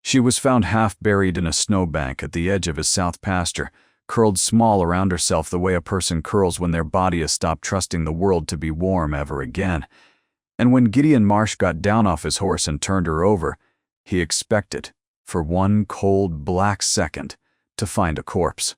She was found half buried in a snowbank at the edge of his south pasture, curled small around herself the way a person curls when their body has stopped trusting the world to be warm ever again. And when Gideon Marsh got down off his horse and turned her over, he expected, for one cold, black second, to find a corpse.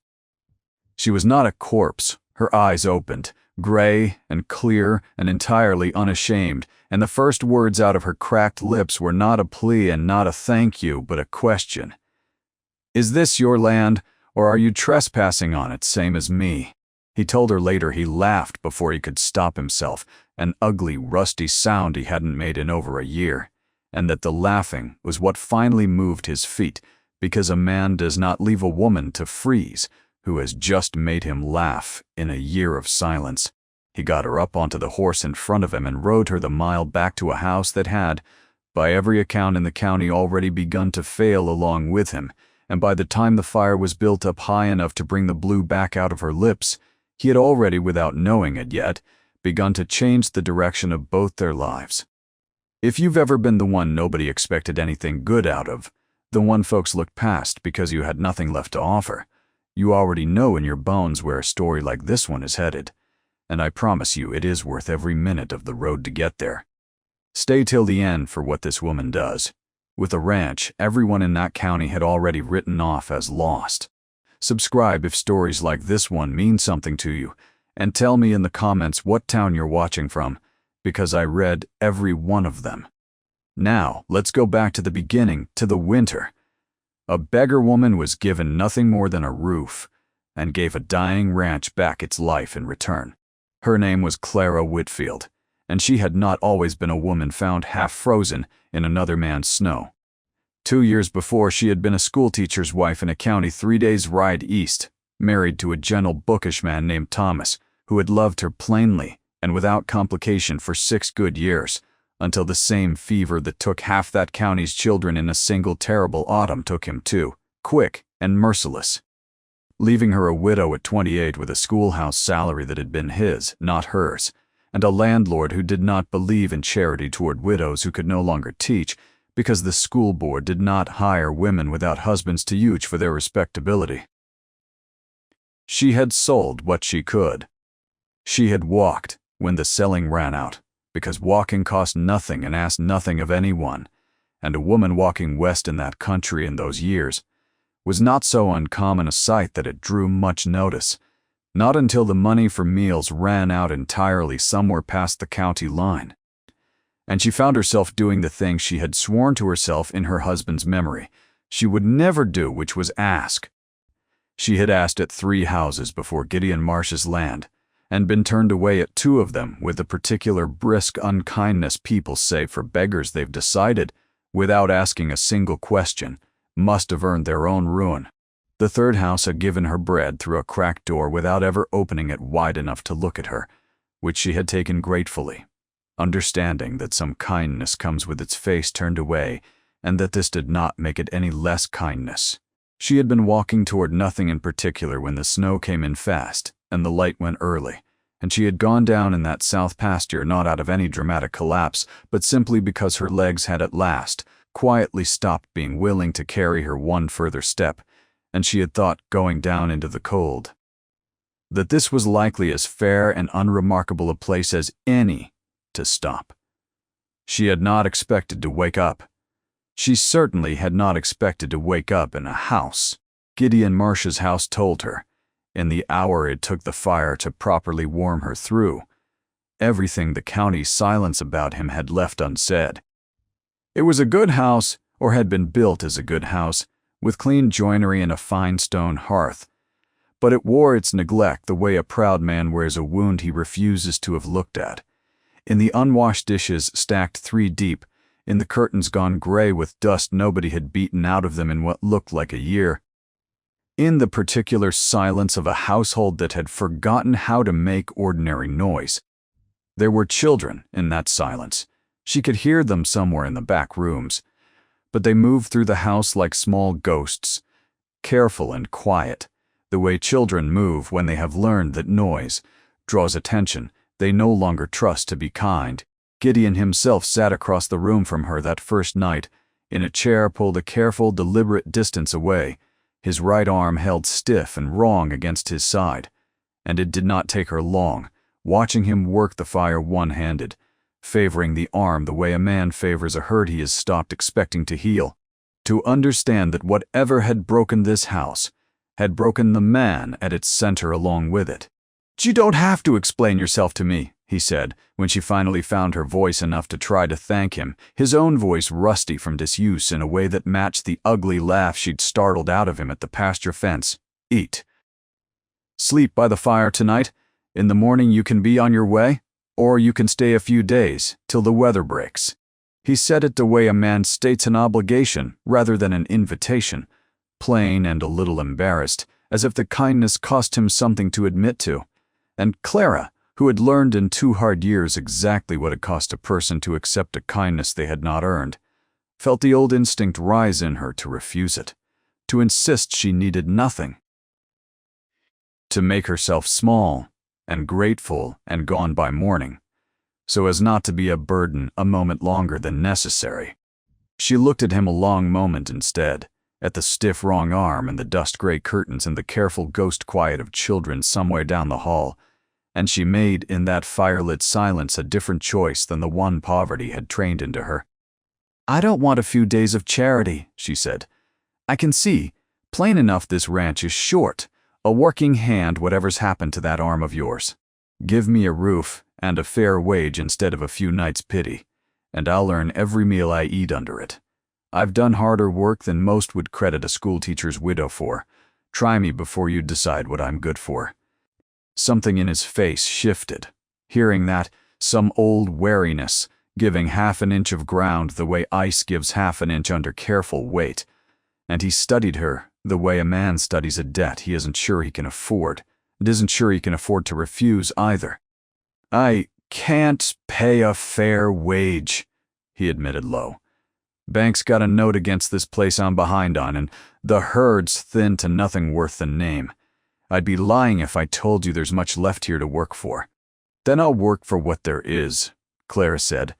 She was not a corpse. Her eyes opened, gray and clear and entirely unashamed, and the first words out of her cracked lips were not a plea and not a thank you, but a question. "Is this your land, or are you trespassing on it, same as me?" He told her later he laughed before he could stop himself, an ugly, rusty sound he hadn't made in over a year, and that the laughing was what finally moved his feet, because a man does not leave a woman to freeze who has just made him laugh in a year of silence. He got her up onto the horse in front of him and rode her the mile back to a house that had, by every account in the county, already begun to fail along with him, and by the time the fire was built up high enough to bring the blue back out of her lips, he had already, without knowing it yet, begun to change the direction of both their lives. If you've ever been the one nobody expected anything good out of, the one folks looked past because you had nothing left to offer, you already know in your bones where a story like this one is headed, and I promise you it is worth every minute of the road to get there. Stay till the end for what this woman does. With a ranch, everyone in that county had already written off as lost. Subscribe if stories like this one mean something to you, and tell me in the comments what town you're watching from, because I read every one of them. Now, let's go back to the beginning, to the winter. A beggar woman was given nothing more than a roof, and gave a dying ranch back its life in return. Her name was Clara Whitfield, and she had not always been a woman found half frozen in another man's snow. 2 years before, she had been a schoolteacher's wife in a county 3 days' ride east, married to a gentle, bookish man named Thomas, who had loved her plainly and without complication for 6 good years, until the same fever that took half that county's children in a single terrible autumn took him too, quick and merciless, leaving her a widow at 28 with a schoolhouse salary that had been his, not hers, and a landlord who did not believe in charity toward widows who could no longer teach because the school board did not hire women without husbands to vouch for their respectability. She had sold what she could. She had walked when the selling ran out, because walking cost nothing and asked nothing of anyone, and a woman walking west in that country in those years was not so uncommon a sight that it drew much notice, not until the money for meals ran out entirely somewhere past the county line. And she found herself doing the thing she had sworn to herself in her husband's memory she would never do, which was ask. She had asked at 3 houses before Gideon Marsh's land, and been turned away at 2 of them with the particular brisk unkindness people say for beggars they've decided, without asking a single question, must have earned their own ruin. The 3rd house had given her bread through a cracked door without ever opening it wide enough to look at her, which she had taken gratefully, understanding that some kindness comes with its face turned away, and that this did not make it any less kindness. She had been walking toward nothing in particular when the snow came in fast, and the light went early, and she had gone down in that south pasture not out of any dramatic collapse, but simply because her legs had at last quietly stopped being willing to carry her one further step, and she had thought, going down into the cold, that this was likely as fair and unremarkable a place as any to stop. She had not expected to wake up. She certainly had not expected to wake up in a house. Gideon Marsh's house told her, in the hour it took the fire to properly warm her through, everything the county's silence about him had left unsaid. It was a good house, or had been built as a good house, with clean joinery and a fine stone hearth, but it wore its neglect the way a proud man wears a wound he refuses to have looked at. In the unwashed dishes stacked 3 deep, in the curtains gone gray with dust nobody had beaten out of them in what looked like a year, in the particular silence of a household that had forgotten how to make ordinary noise. There were children in that silence. She could hear them somewhere in the back rooms, but they moved through the house like small ghosts, careful and quiet, the way children move when they have learned that noise draws attention they no longer trust to be kind. Gideon himself sat across the room from her that first night, in a chair pulled a careful, deliberate distance away, his right arm held stiff and wrong against his side. And it did not take her long, watching him work the fire one-handed, favoring the arm the way a man favors a hurt he has stopped expecting to heal, to understand that whatever had broken this house had broken the man at its center along with it. "You don't have to explain yourself to me," he said, when she finally found her voice enough to try to thank him, his own voice rusty from disuse in a way that matched the ugly laugh she'd startled out of him at the pasture fence. "Eat. Sleep by the fire tonight. In the morning you can be on your way, or you can stay a few days, till the weather breaks." He said it the way a man states an obligation rather than an invitation, plain and a little embarrassed, as if the kindness cost him something to admit to. And Clara, who had learned in 2 hard years exactly what it cost a person to accept a kindness they had not earned, felt the old instinct rise in her to refuse it, to insist she needed nothing, to make herself small and grateful and gone by morning, so as not to be a burden a moment longer than necessary. She looked at him a long moment instead, at the stiff wrong arm and the dust-gray curtains and the careful ghost quiet of children somewhere down the hall, and she made in that firelit silence a different choice than the one poverty had trained into her. "I don't want a few days of charity," she said. "I can see, plain enough, this ranch is short, a working hand whatever's happened to that arm of yours. Give me a roof and a fair wage instead of a few nights' pity, and I'll earn every meal I eat under it. I've done harder work than most would credit a schoolteacher's widow for. Try me before you decide what I'm good for." Something in his face shifted. Hearing that, some old wariness, giving half an inch of ground the way ice gives half an inch under careful weight. And he studied her the way a man studies a debt he isn't sure he can afford, and isn't sure he can afford to refuse either. "I can't pay a fair wage," he admitted low. "Bank's got a note against this place I'm behind on, and the herd's thin to nothing worth the name. I'd be lying if I told you there's much left here to work for." "Then I'll work for what there is," Clara said,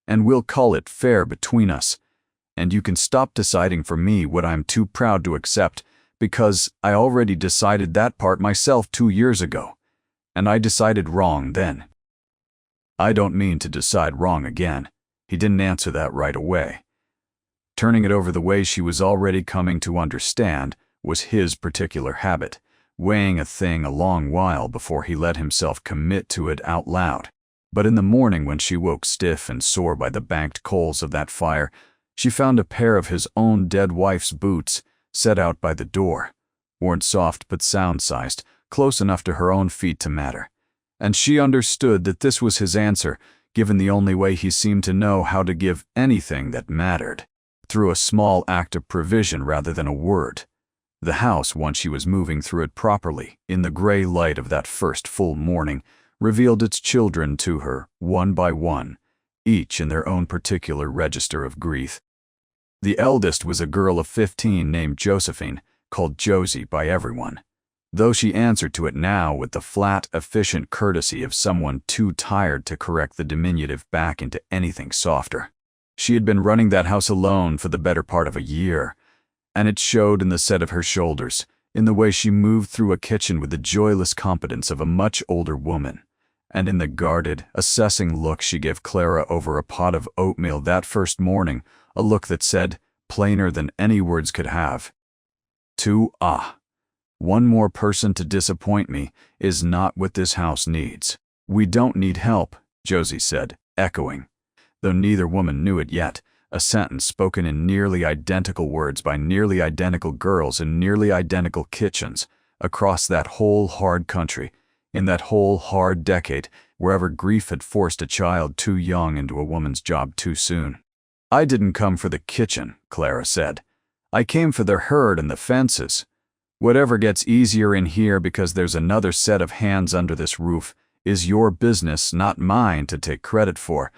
"and we'll call it fair between us. And you can stop deciding for me what I'm too proud to accept, because I already decided that part myself 2 years ago, and I decided wrong then." "I don't mean to decide wrong again." He didn't answer that right away. Turning it over the way she was already coming to understand was his particular habit, weighing a thing a long while before he let himself commit to it out loud. But in the morning when she woke stiff and sore by the banked coals of that fire, she found a pair of his own dead wife's boots set out by the door, worn soft but sound-sized, close enough to her own feet to matter. And she understood that this was his answer, given the only way he seemed to know how to give anything that mattered, through a small act of provision rather than a word. The house, once she was moving through it properly, in the gray light of that first full morning, revealed its children to her, one by one, each in their own particular register of grief. The eldest was a girl of 15 named Josephine, called Josie by everyone, though she answered to it now with the flat, efficient courtesy of someone too tired to correct the diminutive back into anything softer. She had been running that house alone for the better part of a year, and it showed in the set of her shoulders, in the way she moved through a kitchen with the joyless competence of a much older woman, and in the guarded, assessing look she gave Clara over a pot of oatmeal that first morning, a look that said, plainer than any words could have, one more person to disappoint me is not what this house needs. "We don't need help," Josie said, echoing, though neither woman knew it yet, a sentence spoken in nearly identical words by nearly identical girls in nearly identical kitchens, across that whole hard country, in that whole hard decade, wherever grief had forced a child too young into a woman's job too soon. "I didn't come for the kitchen," Clara said. "I came for the herd and the fences. Whatever gets easier in here because there's another set of hands under this roof is your business, not mine to take credit for."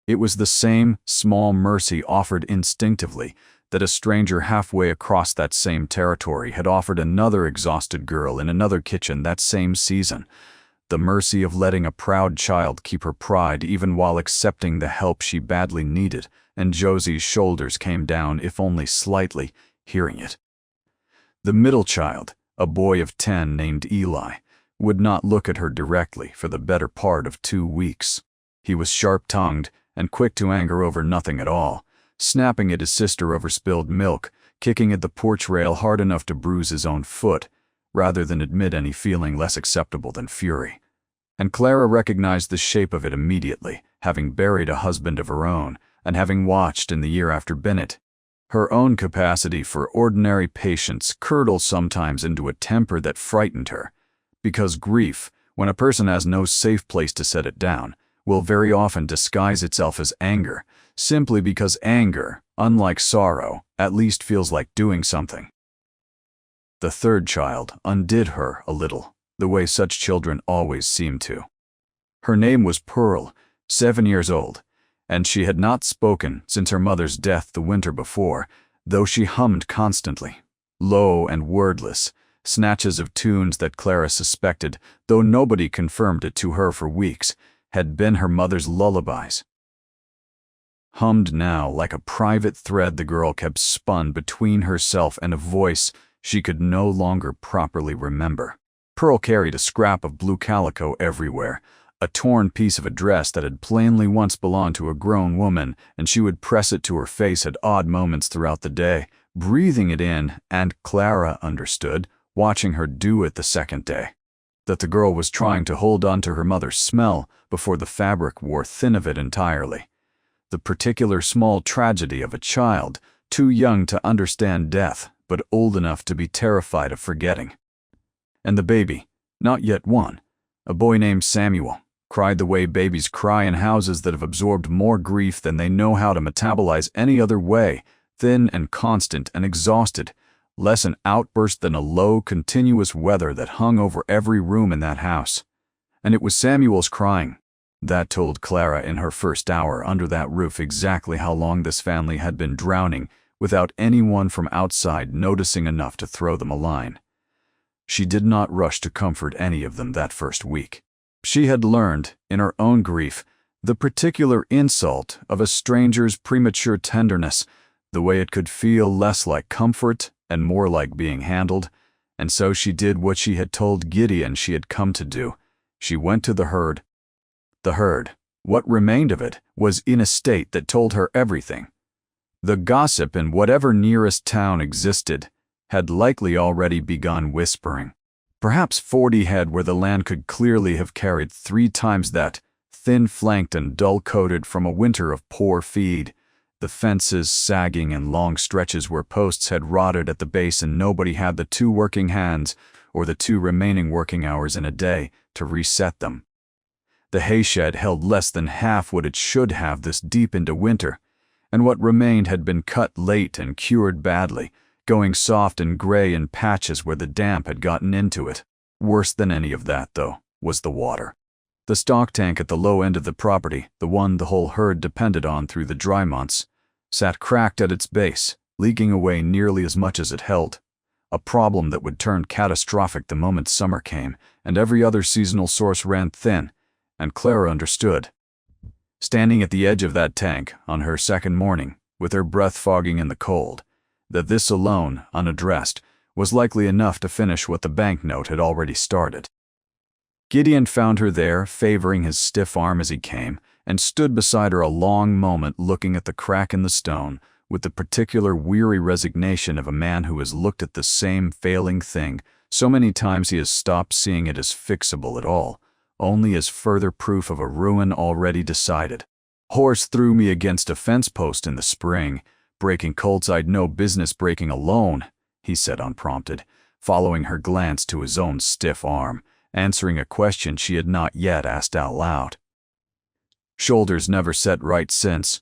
It was the same small mercy offered instinctively that a stranger halfway across that same territory had offered another exhausted girl in another kitchen that same season, the mercy of letting a proud child keep her pride even while accepting the help she badly needed, and Josie's shoulders came down, if only slightly, hearing it. The middle child, a boy of 10 named Eli, would not look at her directly for the better part of 2 weeks. He was sharp-tongued and quick to anger over nothing at all, snapping at his sister over spilled milk, kicking at the porch rail hard enough to bruise his own foot, rather than admit any feeling less acceptable than fury. And Clara recognized the shape of it immediately, having buried a husband of her own, and having watched in the year after Bennett. Her own capacity for ordinary patience curdled sometimes into a temper that frightened her, because grief, when a person has no safe place to set it down, will very often disguise itself as anger, simply because anger, unlike sorrow, at least feels like doing something. The third child undid her a little, the way such children always seem to. Her name was Pearl, 7 years old, and she had not spoken since her mother's death the winter before, though she hummed constantly, low and wordless, snatches of tunes that Clara suspected, though nobody confirmed it to her for weeks, had been her mother's lullabies. Hummed now like a private thread, the girl kept spun between herself and a voice she could no longer properly remember. Pearl carried a scrap of blue calico everywhere, a torn piece of a dress that had plainly once belonged to a grown woman, and she would press it to her face at odd moments throughout the day, breathing it in, and Clara understood, watching her do it the second day, that the girl was trying to hold on to her mother's smell before the fabric wore thin of it entirely. The particular small tragedy of a child, too young to understand death, but old enough to be terrified of forgetting. And the baby, not yet one, a boy named Samuel, cried the way babies cry in houses that have absorbed more grief than they know how to metabolize any other way, thin and constant and exhausted, less an outburst than a low, continuous weather that hung over every room in that house. And it was Samuel's crying that told Clara in her first hour under that roof exactly how long this family had been drowning without anyone from outside noticing enough to throw them a line. She did not rush to comfort any of them that first week. She had learned, in her own grief, the particular insult of a stranger's premature tenderness, the way it could feel less like comfort and more like being handled, and so she did what she had told Gideon she had come to do. She went to the herd. The herd, what remained of it, was in a state that told her everything. The gossip in whatever nearest town existed had likely already begun whispering. Perhaps 40 head where the land could clearly have carried 3 times that, thin-flanked and dull-coated from a winter of poor feed, the fences sagging in long stretches where posts had rotted at the base and nobody had the 2 working hands or the 2 remaining working hours in a day to reset them. The hayshed held less than half what it should have this deep into winter, and what remained had been cut late and cured badly, going soft and gray in patches where the damp had gotten into it. Worse than any of that, though, was the water. The stock tank at the low end of the property, the one the whole herd depended on through the dry months, sat cracked at its base, leaking away nearly as much as it held, a problem that would turn catastrophic the moment summer came and every other seasonal source ran thin, and Clara understood. Standing at the edge of that tank on her second morning, with her breath fogging in the cold, that this alone, unaddressed, was likely enough to finish what the banknote had already started. Gideon found her there, favoring his stiff arm as he came, and stood beside her a long moment looking at the crack in the stone with the particular weary resignation of a man who has looked at the same failing thing so many times he has stopped seeing it as fixable at all, only as further proof of a ruin already decided. Horse threw me against a fence post in the spring, breaking colts I'd no business breaking alone, he said unprompted, following her glance to his own stiff arm, answering a question she had not yet asked out loud. Shoulders never set right since.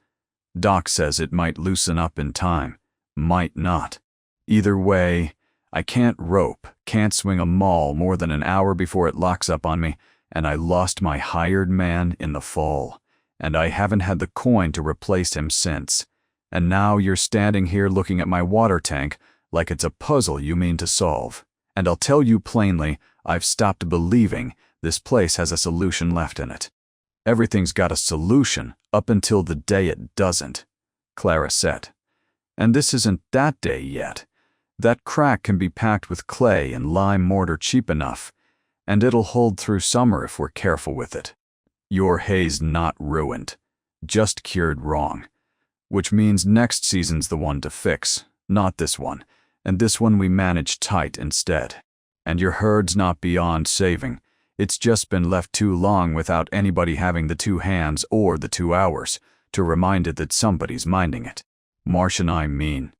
Doc says it might loosen up in time. Might not. Either way, I can't rope, can't swing a maul more than an hour before it locks up on me, and I lost my hired man in the fall, and I haven't had the coin to replace him since. And now you're standing here looking at my water tank like it's a puzzle you mean to solve. And I'll tell you plainly, I've stopped believing This place has a solution left in it. Everything's got a solution up until the day it doesn't, Clara said. And this isn't that day yet. That crack can be packed with clay and lime mortar cheap enough, and it'll hold through summer if we're careful with it. Your hay's not ruined, just cured wrong, which means next season's the one to fix, not this one, and this one we manage tight instead. And your herd's not beyond saving. It's just been left too long without anybody having the 2 hands or the 2 hours to remind it that somebody's minding it. Marsh and I mean.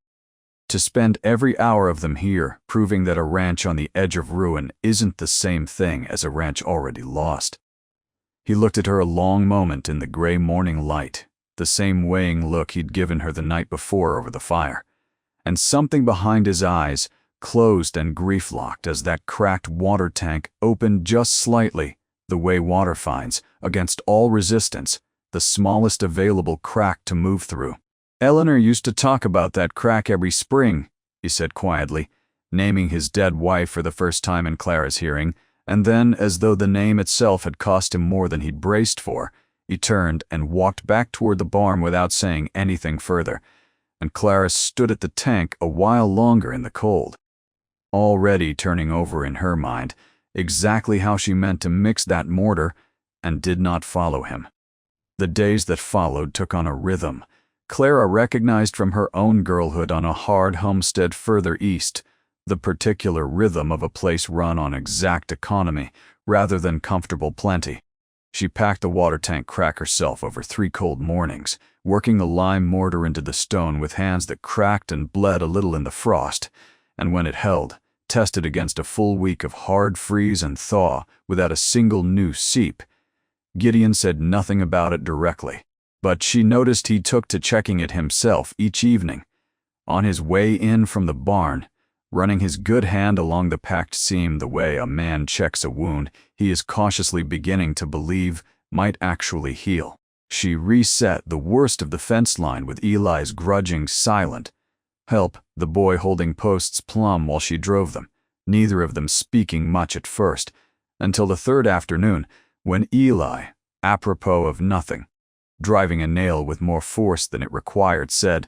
To spend every hour of them here proving that a ranch on the edge of ruin isn't the same thing as a ranch already lost. He looked at her a long moment in the gray morning light, the same weighing look he'd given her the night before over the fire, and something behind his eyes closed and grief-locked as that cracked water tank opened just slightly, the way water finds, against all resistance, the smallest available crack to move through. Eleanor used to talk about that crack every spring, he said quietly, naming his dead wife for the first time in Clara's hearing, and then, as though the name itself had cost him more than he'd braced for, he turned and walked back toward the barn without saying anything further, and Clara stood at the tank a while longer in the cold, already turning over in her mind exactly how she meant to mix that mortar, and did not follow him. The days that followed took on a rhythm Clara recognized from her own girlhood on a hard homestead further east, the particular rhythm of a place run on exact economy rather than comfortable plenty. She packed the water tank crack herself over 3 cold mornings, working the lime mortar into the stone with hands that cracked and bled a little in the frost, and when it held, tested against a full week of hard freeze and thaw without a single new seep. Gideon said nothing about it directly, but she noticed he took to checking it himself each evening. On his way in from the barn, running his good hand along the packed seam the way a man checks a wound he is cautiously beginning to believe might actually heal. She reset the worst of the fence line with Eli's grudging, silent help, the boy holding posts plumb while she drove them, neither of them speaking much at first, until the 3rd afternoon, when Eli, apropos of nothing, driving a nail with more force than it required, said,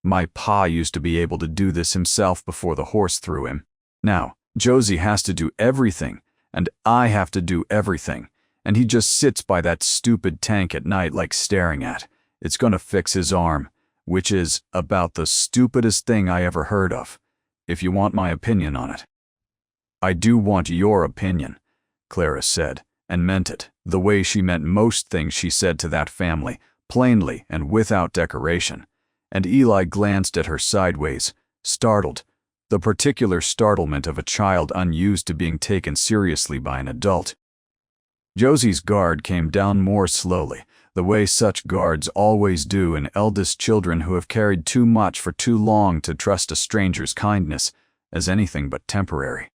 "My pa used to be able to do this himself before the horse threw him. Now, Josie has to do everything, and I have to do everything, and he just sits by that stupid tank at night like staring at. It's gonna fix his arm, which is about the stupidest thing I ever heard of, if you want my opinion on it." "I do want your opinion," Clara said, and meant it, the way she meant most things she said to that family, plainly and without decoration. And Eli glanced at her sideways, startled, the particular startlement of a child unused to being taken seriously by an adult. Josie's guard came down more slowly, the way such guards always do in eldest children who have carried too much for too long to trust a stranger's kindness as anything but temporary.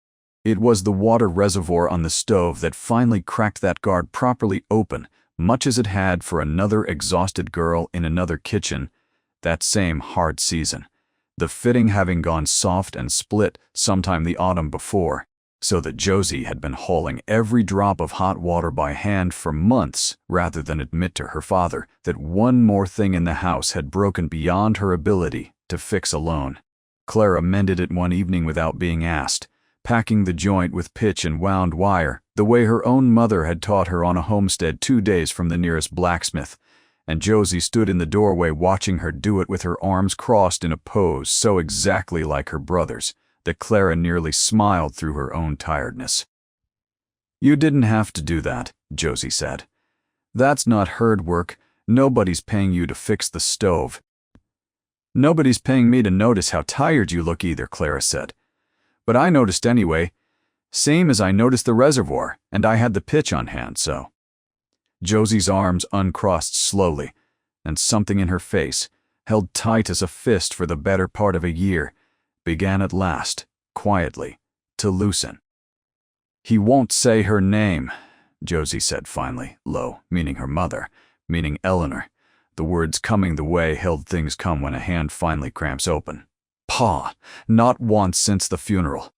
It was the water reservoir on the stove that finally cracked that guard properly open, much as it had for another exhausted girl in another kitchen that same hard season, the fitting having gone soft and split sometime the autumn before, so that Josie had been hauling every drop of hot water by hand for months rather than admit to her father that one more thing in the house had broken beyond her ability to fix alone. Clara mended it one evening without being asked, packing the joint with pitch and wound wire, the way her own mother had taught her on a homestead 2 days from the nearest blacksmith, and Josie stood in the doorway watching her do it with her arms crossed in a pose so exactly like her brother's that Clara nearly smiled through her own tiredness. "You didn't have to do that," Josie said. "That's not herd work. Nobody's paying you to fix the stove." "Nobody's paying me to notice how tired you look either," Clara said. "But I noticed anyway, same as I noticed the reservoir, and I had the pitch on hand, so." Josie's arms uncrossed slowly, and something in her face, held tight as a fist for the better part of a year, began at last, quietly, to loosen. "He won't say her name," Josie said finally, low, meaning her mother, meaning Eleanor, the words coming the way held things come when a hand finally cramps open. "Pa, not once since the funeral.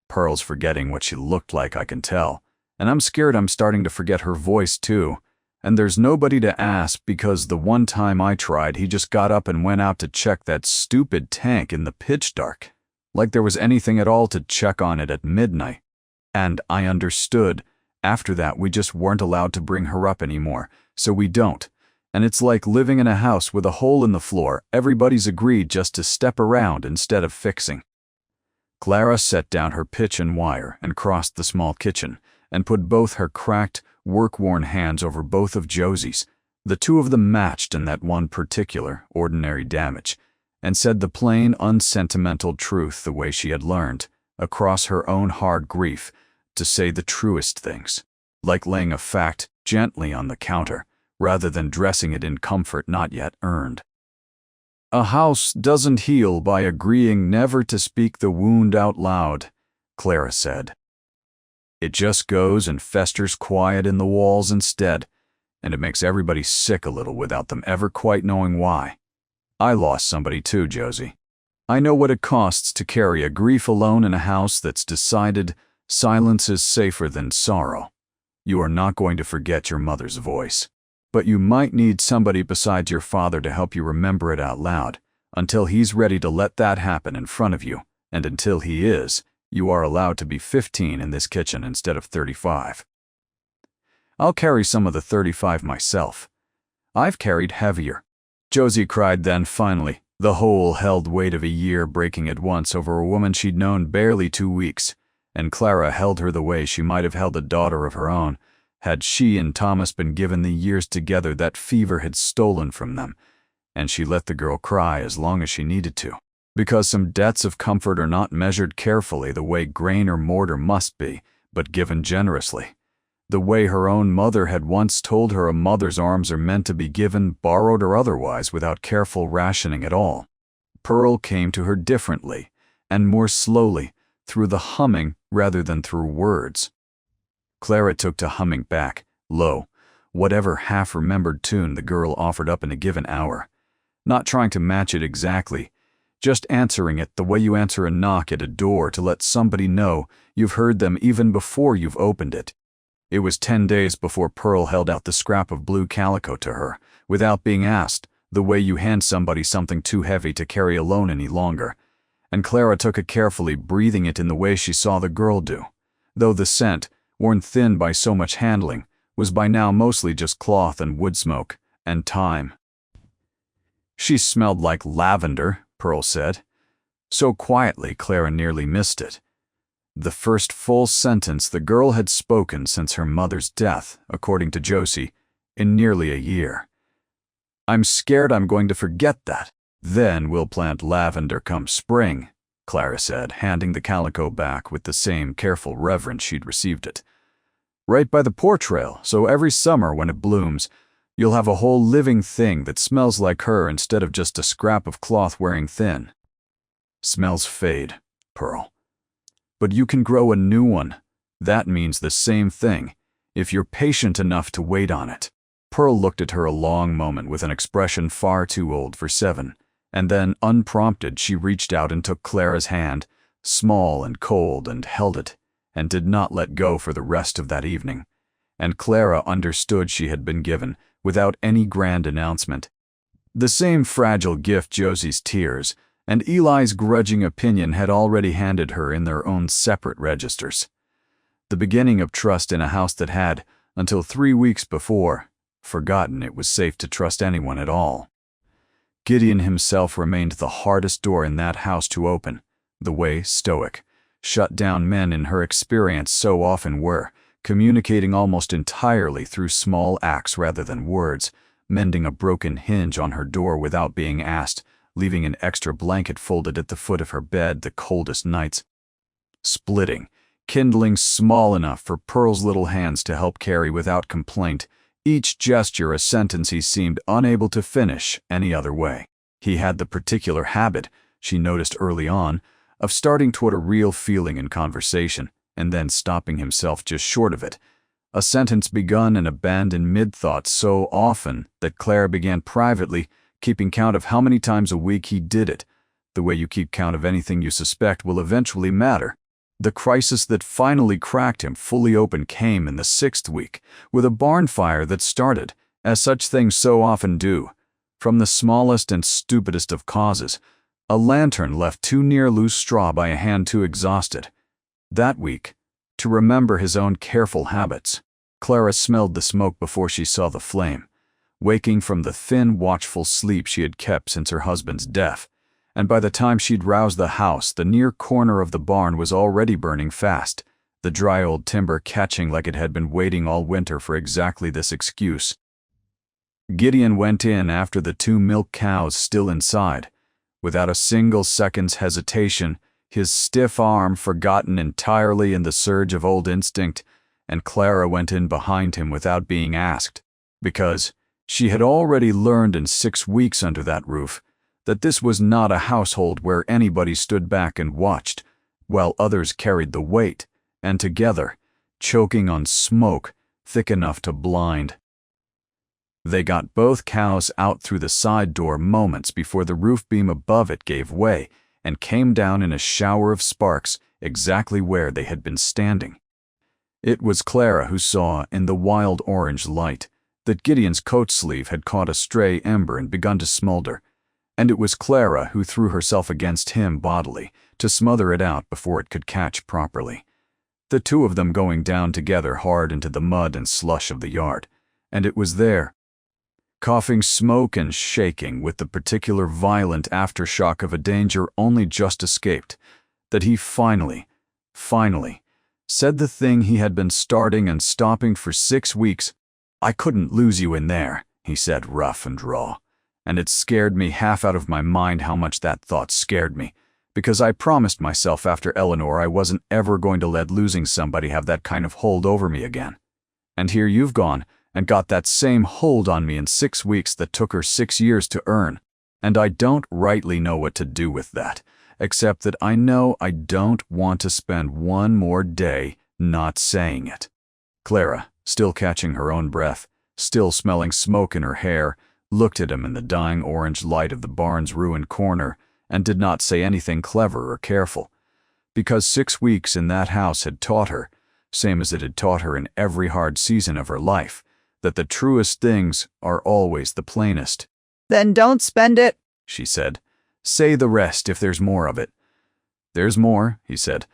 Pearl's forgetting what she looked like, I can tell, And I'm scared I'm starting to forget her voice too. And there's nobody to ask because the one time I tried, he just got up and went out to check that stupid tank in the pitch dark. Like there was anything at all to check on it at midnight. And I understood. After that, we just weren't allowed to bring her up anymore, so we don't. And it's like living in a house with a hole in the floor. Everybody's agreed just to step around instead of fixing. Clara set down her pitch and wire and crossed the small kitchen and put both her cracked, work-worn hands over both of Josie's. The two of them matched in that one particular, ordinary damage, and said the plain, unsentimental truth the way she had learned, across her own hard grief, to say the truest things, like laying a fact gently on the counter, rather than dressing it in comfort not yet earned. A house doesn't heal by agreeing never to speak the wound out loud, Clara said. It just goes and festers quiet in the walls instead, and it makes everybody sick a little without them ever quite knowing why. I lost somebody too, Josie. I know what it costs to carry a grief alone in a house that's decided silence is safer than sorrow. You are not going to forget your mother's voice, but you might need somebody besides your father to help you remember it out loud, until he's ready to let that happen in front of you, and until he is, you are allowed to be 15 in this kitchen instead of 35. I'll carry some of the 35 myself. I've carried heavier. Josie cried then finally, the whole held weight of a year breaking at once over a woman she'd known barely 2 weeks, and Clara held her the way she might have held a daughter of her own, had she and Thomas been given the years together that fever had stolen from them, and she let the girl cry as long as she needed to, because some debts of comfort are not measured carefully the way grain or mortar must be, but given generously. The way her own mother had once told her a mother's arms are meant to be given, borrowed or otherwise, without careful rationing at all. Pearl came to her differently, and more slowly, through the humming rather than through words. Clara took to humming back, low, whatever half-remembered tune the girl offered up in a given hour, not trying to match it exactly, just answering it the way you answer a knock at a door to let somebody know you've heard them even before you've opened it. It was 10 days before Pearl held out the scrap of blue calico to her, without being asked, the way you hand somebody something too heavy to carry alone any longer, and Clara took it carefully, breathing it in the way she saw the girl do, though the scent, worn thin by so much handling, was by now mostly just cloth and wood smoke, and thyme. She smelled like lavender, Pearl said. So quietly Clara nearly missed it. The first full sentence the girl had spoken since her mother's death, according to Josie, in nearly a year. I'm scared I'm going to forget that. Then we'll plant lavender come spring, Clara said, handing the calico back with the same careful reverence she'd received it. Right by the porch-rail, so every summer when it blooms, you'll have a whole living thing that smells like her instead of just a scrap of cloth wearing thin. Smells fade, Pearl. But you can grow a new one. That means the same thing, if you're patient enough to wait on it. Pearl looked at her a long moment with an expression far too old for 7. And then, unprompted, she reached out and took Clara's hand, small and cold, and held it, and did not let go for the rest of that evening. And Clara understood she had been given, without any grand announcement, the same fragile gift Josie's tears and Eli's grudging opinion had already handed her in their own separate registers. The beginning of trust in a house that had, until 3 weeks before, forgotten it was safe to trust anyone at all. Gideon himself remained the hardest door in that house to open, the way stoic, shut-down men in her experience so often were, communicating almost entirely through small acts rather than words, mending a broken hinge on her door without being asked, leaving an extra blanket folded at the foot of her bed the coldest nights, splitting, kindling small enough for Pearl's little hands to help carry without complaint, each gesture a sentence he seemed unable to finish any other way. He had the particular habit, she noticed early on, of starting toward a real feeling in conversation, and then stopping himself just short of it, a sentence begun and abandoned mid-thought so often that Claire began privately keeping count of how many times a week he did it, the way you keep count of anything you suspect will eventually matter. The crisis that finally cracked him fully open came in the 6th week, with a barn fire that started, as such things so often do, from the smallest and stupidest of causes, a lantern left too near loose straw by a hand too exhausted. That week, to remember his own careful habits, Clara smelled the smoke before she saw the flame, waking from the thin, watchful sleep she had kept since her husband's death, and by the time she'd roused the house, the near corner of the barn was already burning fast, the dry old timber catching like it had been waiting all winter for exactly this excuse. Gideon went in after the 2 milk cows still inside, without a single second's hesitation, his stiff arm forgotten entirely in the surge of old instinct, and Clara went in behind him without being asked, because she had already learned in 6 weeks under that roof that this was not a household where anybody stood back and watched, while others carried the weight, and together, choking on smoke thick enough to blind. They got both cows out through the side door moments before the roof beam above it gave way and came down in a shower of sparks exactly where they had been standing. It was Clara who saw, in the wild orange light, that Gideon's coat sleeve had caught a stray ember and begun to smolder, and it was Clara who threw herself against him bodily to smother it out before it could catch properly, the 2 of them going down together hard into the mud and slush of the yard, and it was there, coughing smoke and shaking with the particular violent aftershock of a danger only just escaped, that he finally, said the thing he had been starting and stopping for 6 weeks. "I couldn't lose you in there," he said, rough and raw, and it scared me half out of my mind how much that thought scared me, because I promised myself after Eleanor I wasn't ever going to let losing somebody have that kind of hold over me again. And here you've gone and got that same hold on me in 6 weeks that took her 6 years to earn, and I don't rightly know what to do with that, except that I know I don't want to spend one more day not saying it. Clara, still catching her own breath, still smelling smoke in her hair, looked at him in the dying orange light of the barn's ruined corner and did not say anything clever or careful, because 6 weeks in that house had taught her, same as it had taught her in every hard season of her life, that the truest things are always the plainest. "Then don't spend it," she said. "Say the rest if there's more of it." "There's more," he said.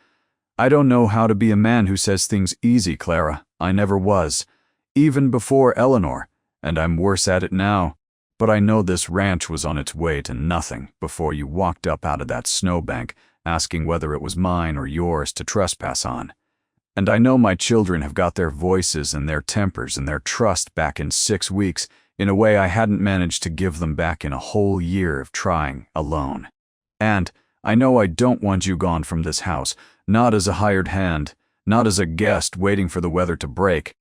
"I don't know how to be a man who says things easy, Clara. I never was, even before Eleanor, and I'm worse at it now. But I know this ranch was on its way to nothing before you walked up out of that snowbank asking whether it was mine or yours to trespass on. And I know my children have got their voices and their tempers and their trust back in 6 weeks in a way I hadn't managed to give them back in a whole year of trying alone. And I know I don't want you gone from this house, not as a hired hand, not as a guest waiting for the weather to break.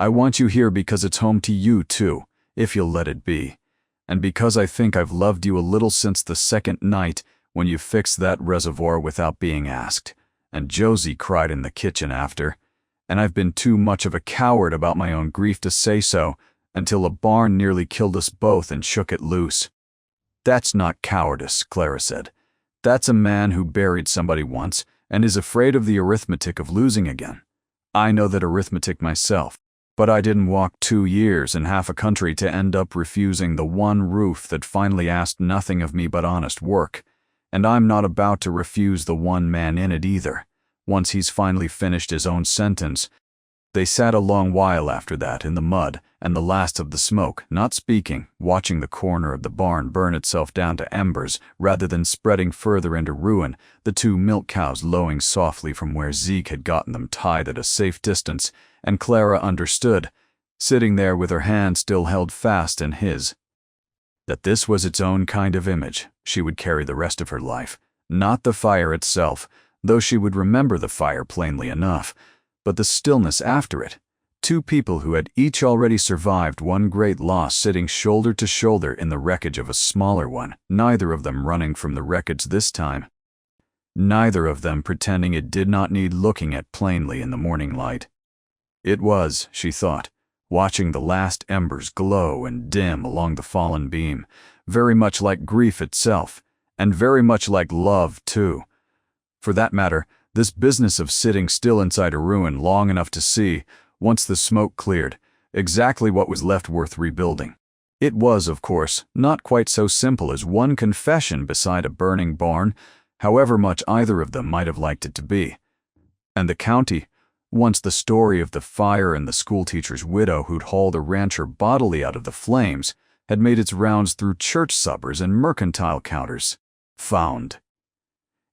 I want you here because it's home to you too, if you'll let it be. And because I think I've loved you a little since the second night when you fixed that reservoir without being asked, and Josie cried in the kitchen after, and I've been too much of a coward about my own grief to say so, until a barn nearly killed us both and shook it loose." "That's not cowardice," Clara said. "That's a man who buried somebody once and is afraid of the arithmetic of losing again. I know that arithmetic myself, but I didn't walk 2 years and half a country to end up refusing the one roof that finally asked nothing of me but honest work, and I'm not about to refuse the one man in it either, once he's finally finished his own sentence." They sat a long while after that in the mud and the last of the smoke, not speaking, watching the corner of the barn burn itself down to embers rather than spreading further into ruin, the 2 milk cows lowing softly from where Zeke had gotten them tied at a safe distance, and Clara understood, sitting there with her hand still held fast in his, that this was its own kind of image she would carry the rest of her life, not the fire itself, though she would remember the fire plainly enough, but the stillness after it. 2 people who had each already survived one great loss sitting shoulder to shoulder in the wreckage of a smaller one, neither of them running from the wreckage this time. Neither of them pretending it did not need looking at plainly in the morning light. It was, she thought, watching the last embers glow and dim along the fallen beam, very much like grief itself, and very much like love too. For that matter, This business of sitting still inside a ruin long enough to see, once the smoke cleared, exactly what was left worth rebuilding. It was, of course, not quite so simple as one confession beside a burning barn, however much either of them might have liked it to be. And the county, once the story of the fire and the schoolteacher's widow who'd hauled a rancher bodily out of the flames, had made its rounds through church suppers and mercantile counters. Found.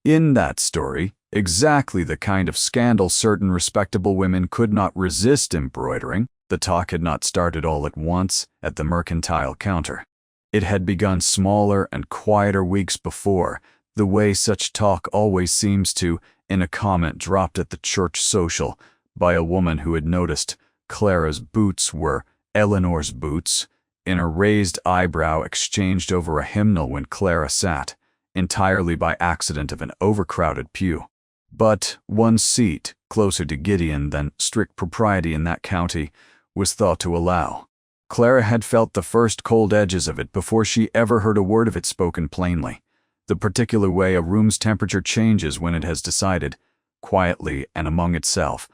In that story, exactly the kind of scandal certain respectable women could not resist embroidering. The talk had not started all at once at the mercantile counter. It had begun smaller and quieter weeks before, the way such talk always seems to, in a comment dropped at the church social by a woman who had noticed Clara's boots were Eleanor's boots, in a raised eyebrow exchanged over a hymnal when Clara sat, entirely by accident of an overcrowded pew. But one seat, closer to Gideon than strict propriety in that county, was thought to allow. Clara had felt the first cold edges of it before she ever heard a word of it spoken plainly. The particular way a room's temperature changes when it has decided, quietly and among itself,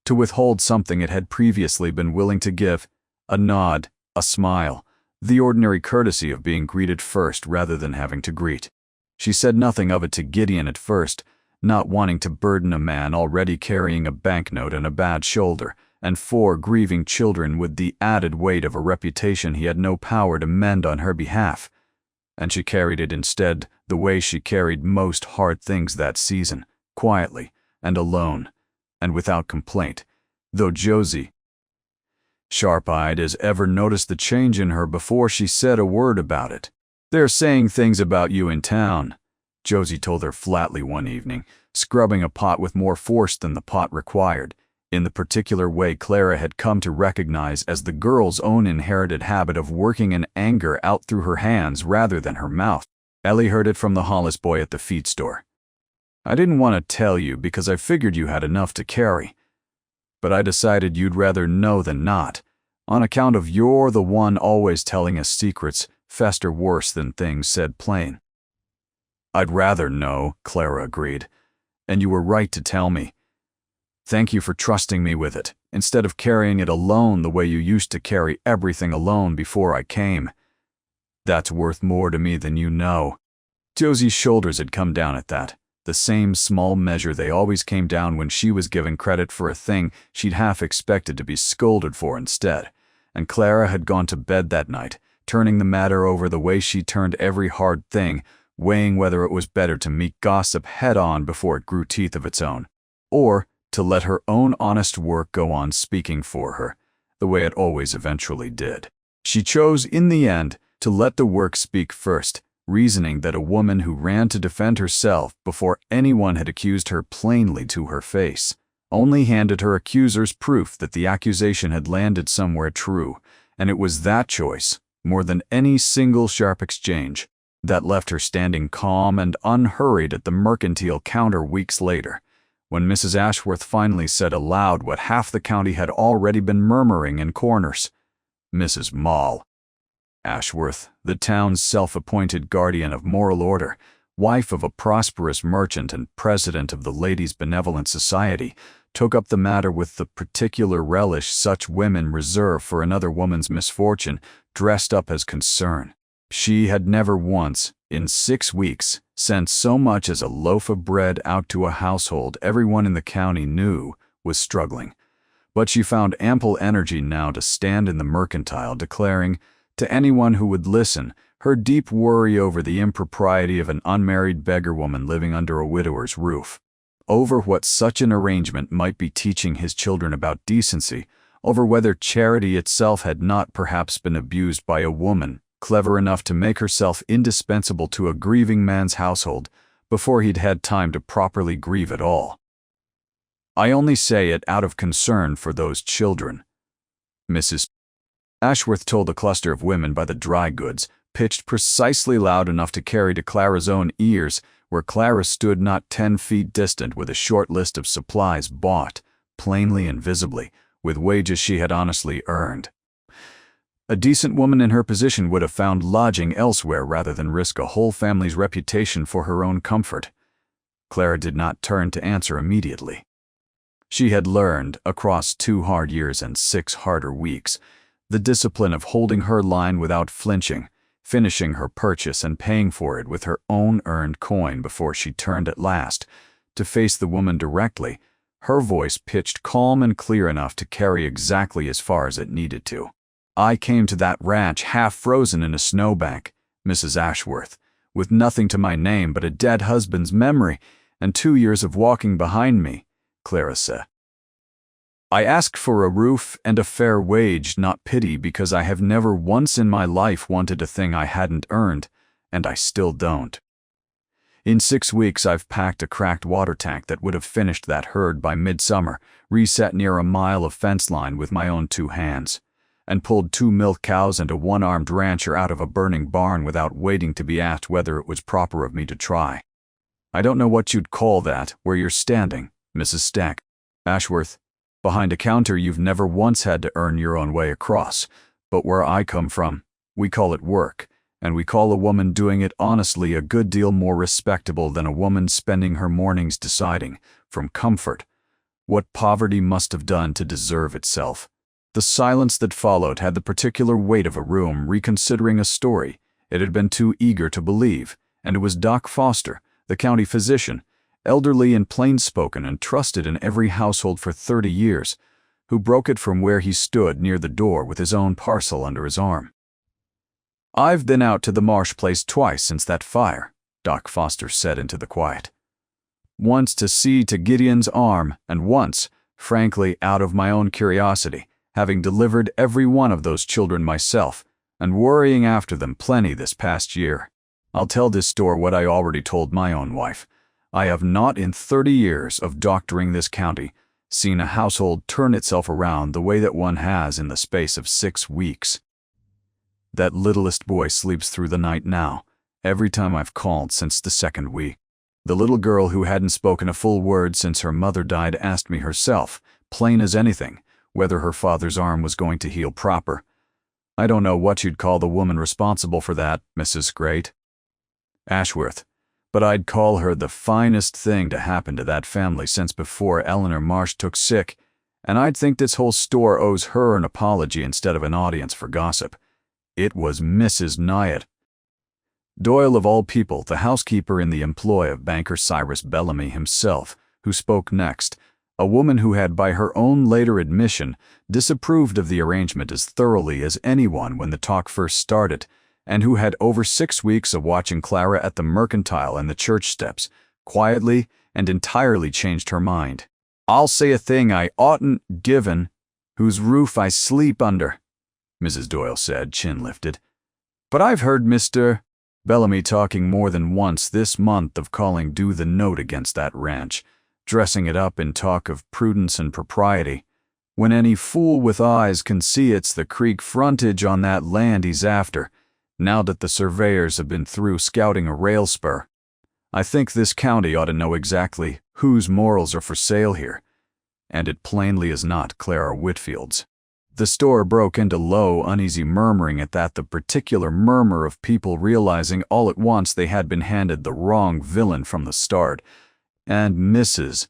to withhold something it had previously been willing to give, a nod, a smile, the ordinary courtesy of being greeted first rather than having to greet. She said nothing of it to Gideon at first, not wanting to burden a man already carrying a banknote and a bad shoulder, and 4 grieving children with the added weight of a reputation he had no power to mend on her behalf. And she carried it instead the way she carried most hard things that season, quietly and alone, and without complaint, though Josie, sharp-eyed as ever, noticed the change in her before she said a word about it. "They're saying things about you in town," Josie told her flatly one evening, scrubbing a pot with more force than the pot required, in the particular way Clara had come to recognize as the girl's own inherited habit of working in anger out through her hands rather than her mouth. Ellie heard it from the Hollis boy at the feed store. "I didn't want to tell you because I figured you had enough to carry. But I decided you'd rather know than not, on account of you're the one always telling us secrets fester worse than things said plain." "I'd rather know," Clara agreed, "and you were right to tell me. Thank you for trusting me with it, instead of carrying it alone the way you used to carry everything alone before I came. That's worth more to me than you know." Josie's shoulders had come down at that, the same small measure they always came down when she was given credit for a thing she'd half expected to be scolded for instead, and Clara had gone to bed that night, turning the matter over the way she turned every hard thing, weighing whether it was better to meet gossip head-on before it grew teeth of its own, or to let her own honest work go on speaking for her, the way it always eventually did. She chose, in the end, to let the work speak first, reasoning that a woman who ran to defend herself before anyone had accused her plainly to her face only handed her accusers proof that the accusation had landed somewhere true, and it was that choice, more than any single sharp exchange, that left her standing calm and unhurried at the mercantile counter weeks later, when Mrs. Ashworth finally said aloud what half the county had already been murmuring in corners. Mrs. Moll Ashworth, the town's self-appointed guardian of moral order, wife of a prosperous merchant and president of the Ladies' Benevolent Society, took up the matter with the particular relish such women reserve for another woman's misfortune, dressed up as concern. She had never once, in 6 weeks, sent so much as a loaf of bread out to a household everyone in the county knew was struggling. But she found ample energy now to stand in the mercantile declaring, to anyone who would listen, her deep worry over the impropriety of an unmarried beggar woman living under a widower's roof, over what such an arrangement might be teaching his children about decency, over whether charity itself had not perhaps been abused by a woman clever enough to make herself indispensable to a grieving man's household before he'd had time to properly grieve at all. "I only say it out of concern for those children," Mrs. Ashworth told a cluster of women by the dry goods, pitched precisely loud enough to carry to Clara's own ears, where Clara stood not 10 feet distant with a short list of supplies bought, plainly and visibly, with wages she had honestly earned. A decent woman in her position would have found lodging elsewhere rather than risk a whole family's reputation for her own comfort. Clara did not turn to answer immediately. She had learned, across 2 hard years and 6 harder weeks, the discipline of holding her line without flinching, finishing her purchase and paying for it with her own earned coin before she turned at last to face the woman directly, her voice pitched calm and clear enough to carry exactly as far as it needed to. "I came to that ranch half frozen in a snowbank, Mrs. Ashworth, with nothing to my name but a dead husband's memory and 2 years of walking behind me," Clara said. "I asked for a roof and a fair wage, not pity, because I have never once in my life wanted a thing I hadn't earned, and I still don't. In 6 weeks I've packed a cracked water tank that would have finished that herd by midsummer, reset near a mile of fence line with my own 2 hands, and pulled 2 milk cows and a 1-armed rancher out of a burning barn without waiting to be asked whether it was proper of me to try. I don't know what you'd call that where you're standing, Mrs. Stack. Ashworth, behind a counter you've never once had to earn your own way across, but where I come from, we call it work, and we call a woman doing it honestly a good deal more respectable than a woman spending her mornings deciding, from comfort, what poverty must have done to deserve itself." The silence that followed had the particular weight of a room reconsidering a story it had been too eager to believe, and it was Doc Foster, the county physician, elderly and plain-spoken and trusted in every household for 30 years, who broke it from where he stood near the door with his own parcel under his arm. "I've been out to the Marsh place twice since that fire," Doc Foster said into the quiet. "Once to see to Gideon's arm, and once, frankly, out of my own curiosity, having delivered every one of those children myself, and worrying after them plenty this past year. I'll tell this store what I already told my own wife. I have not in 30 years of doctoring this county seen a household turn itself around the way that one has in the space of 6 weeks. That littlest boy sleeps through the night now, every time I've called since the 2nd week. The little girl who hadn't spoken a full word since her mother died asked me herself, plain as anything, whether her father's arm was going to heal proper. I don't know what you'd call the woman responsible for that, Mrs. Great Ashworth, but I'd call her the finest thing to happen to that family since before Eleanor Marsh took sick, and I'd think this whole store owes her an apology instead of an audience for gossip. It was Mrs. Nyatt. Doyle, of all people, the housekeeper in the employ of banker Cyrus Bellamy himself, who spoke next, a woman who had, by her own later admission, disapproved of the arrangement as thoroughly as anyone when the talk first started, and who had over 6 weeks of watching Clara at the mercantile and the church steps, quietly and entirely changed her mind. "I'll say a thing I oughtn't, given whose roof I sleep under," Mrs. Doyle said, chin lifted. "But I've heard Mr. Bellamy talking more than once this month of calling due the note against that ranch, dressing it up in talk of prudence and propriety, when any fool with eyes can see it's the creek frontage on that land he's after, now that the surveyors have been through scouting a rail spur. I think this county ought to know exactly whose morals are for sale here, and it plainly is not Clara Whitfield's." The store broke into low, uneasy murmuring at that, the particular murmur of people realizing all at once they had been handed the wrong villain from the start, and Mrs.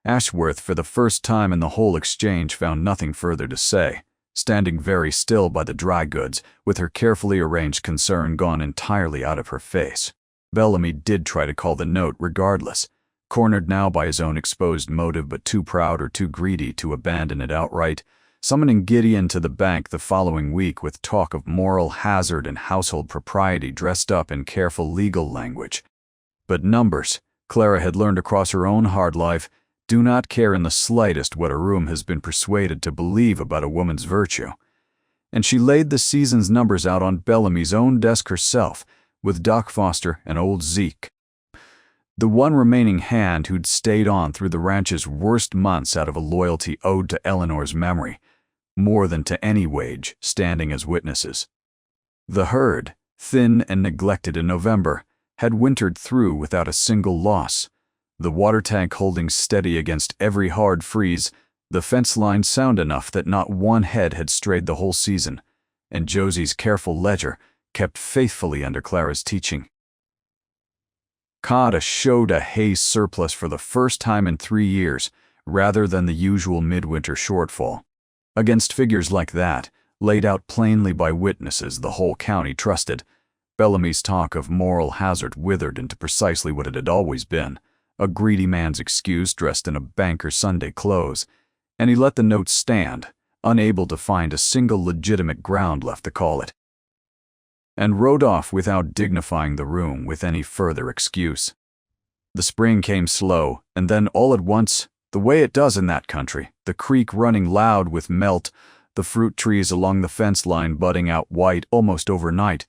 Ashworth, for the first time in the whole exchange, found nothing further to say, standing very still by the dry goods, with her carefully arranged concern gone entirely out of her face. Bellamy did try to call the note regardless, cornered now by his own exposed motive but too proud or too greedy to abandon it outright, summoning Gideon to the bank the following week with talk of moral hazard and household propriety dressed up in careful legal language. But numbers, Clara had learned across her own hard life, do not care in the slightest what a room has been persuaded to believe about a woman's virtue. And she laid the season's numbers out on Bellamy's own desk herself, with Doc Foster and old Zeke, the one remaining hand who'd stayed on through the ranch's worst months out of a loyalty owed to Eleanor's memory, more than to any wage, standing as witnesses. The herd, thin and neglected in November, had wintered through without a single loss, the water tank holding steady against every hard freeze, the fence line sound enough that not one head had strayed the whole season, and Josie's careful ledger kept faithfully under Clara's teaching. Cotta showed a hay surplus for the first time in 3 years, rather than the usual midwinter shortfall. Against figures like that, laid out plainly by witnesses the whole county trusted, Bellamy's talk of moral hazard withered into precisely what it had always been, a greedy man's excuse dressed in a banker's Sunday clothes, and he let the note stand, unable to find a single legitimate ground left to call it, and rode off without dignifying the room with any further excuse. The spring came slow, and then all at once, the way it does in that country, the creek running loud with melt, the fruit trees along the fence line budding out white almost overnight,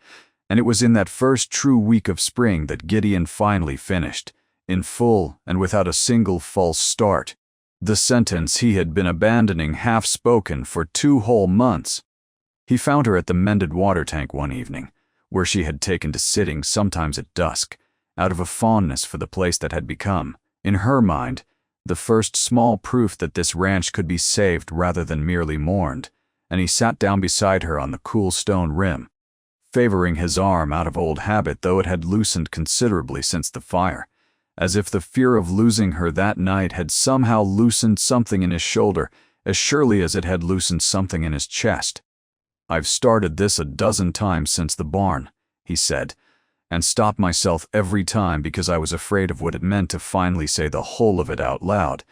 and it was in that first true week of spring that Gideon finally finished, in full and without a single false start, the sentence he had been abandoning half-spoken for 2 whole months. He found her at the mended water tank one evening, where she had taken to sitting sometimes at dusk, out of a fondness for the place that had become, in her mind, the first small proof that this ranch could be saved rather than merely mourned, and he sat down beside her on the cool stone rim, favoring his arm out of old habit, though it had loosened considerably since the fire, as if the fear of losing her that night had somehow loosened something in his shoulder, as surely as it had loosened something in his chest. "I've started this a dozen times since the barn," he said, "and stopped myself every time because I was afraid of what it meant to finally say the whole of it out loud.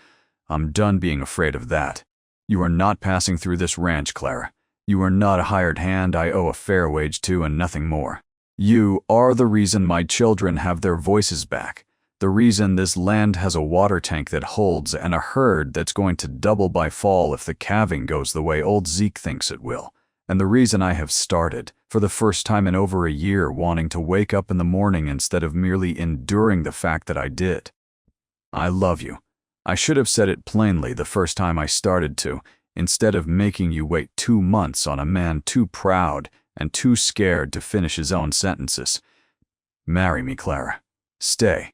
I'm done being afraid of that. You are not passing through this ranch, Clara. You are not a hired hand I owe a fair wage to and nothing more. You are the reason my children have their voices back, the reason this land has a water tank that holds and a herd that's going to double by fall if the calving goes the way old Zeke thinks it will, and the reason I have started, for the first time in over a year, wanting to wake up in the morning instead of merely enduring the fact that I did. I love you. I should have said it plainly the first time I started to, instead of making you wait 2 months on a man too proud and too scared to finish his own sentences. Marry me, Clara. Stay.